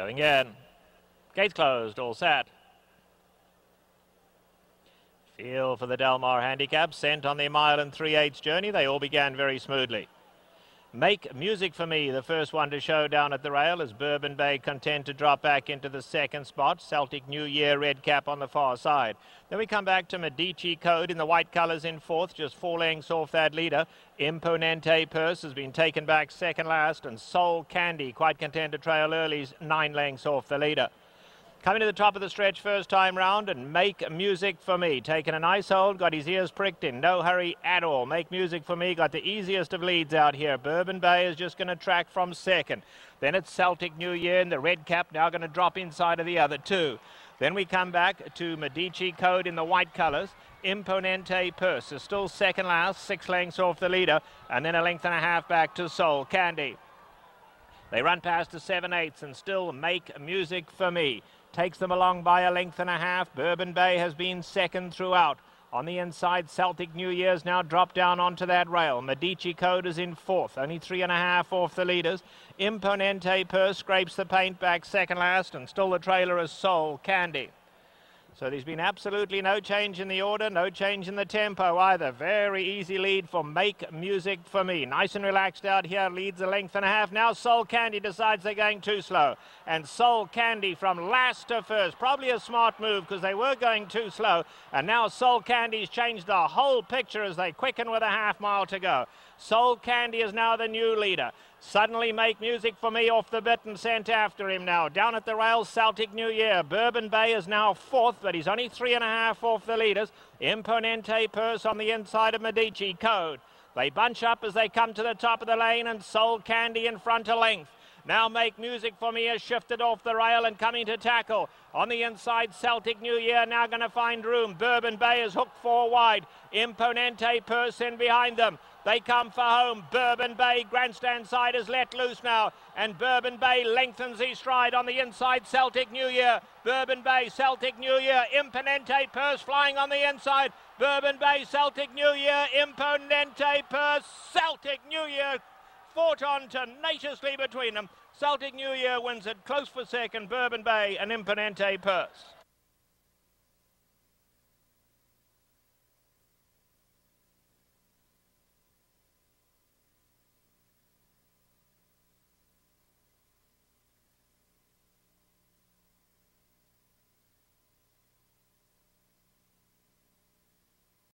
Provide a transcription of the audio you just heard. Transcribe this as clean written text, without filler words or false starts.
Going in. Gates closed, all set. Feel for the Mar Handicap, sent on their 1 3/8 journey. They all began very smoothly. Make Music for Me, the first one to show down at the rail, as Bourbon Bay content to drop back into the second spot. Celtic New Year red cap on the far side. Then we come back to Medici Code in the white colours in fourth, just 4 lengths off that leader. Imponente Purse has been taken back second last, and Soul Candy quite content to trail early, 9 lengths off the leader. Coming to the top of the stretch first time round, and Make Music for Me. Taking a nice hold, got his ears pricked in. No hurry at all. Make Music for Me got the easiest of leads out here. Bourbon Bay is just going to track from second. Then it's Celtic New Year in the red cap, now going to drop inside of the other two. Then we come back to Medici Code in the white colours. Imponente Purse is still second last, 6 lengths off the leader, and then a length and a half back to Soul Candy. They run past to 7/8 and still Make Music for Me. Takes them along by a length and a half. Bourbon Bay has been second throughout. On the inside, Celtic New Year's now dropped down onto that rail. Medici Code is in fourth, only 3.5 off the leaders. Imponente Purse scrapes the paint back second last, and still the trailer is Soul Candy. So there's been absolutely no change in the order, no change in the tempo either. Very easy lead for Make Music for Me. Nice and relaxed out here, leads a length and a half. Now Soul Candy decides they're going too slow. And Soul Candy from last to first. Probably a smart move because they were going too slow. And now Soul Candy's changed the whole picture as they quicken with a half mile to go. Soul Candy is now the new leader. Suddenly Make Music for Me off the bit and sent after him now. Down at the rails, Celtic New Year. Bourbon Bay is now fourth, but he's only 3.5 off the leaders. Imponente Purse on the inside of Medici Code. They bunch up as they come to the top of the lane, and Soul Candy in front a length. Now Make Music for Me has shifted off the rail and coming to tackle. On the inside, Celtic New Year now going to find room. Bourbon Bay is hooked 4 wide. Imponente Purse in behind them. They come for home. Bourbon Bay, grandstand side, is let loose now. And Bourbon Bay lengthens his stride on the inside. Celtic New Year. Bourbon Bay, Celtic New Year. Imponente Purse flying on the inside. Bourbon Bay, Celtic New Year. Imponente Purse, Celtic New Year. Fought on tenaciously between them. Celtic New Year wins it close for second. Bourbon Bay and Imponente Purse.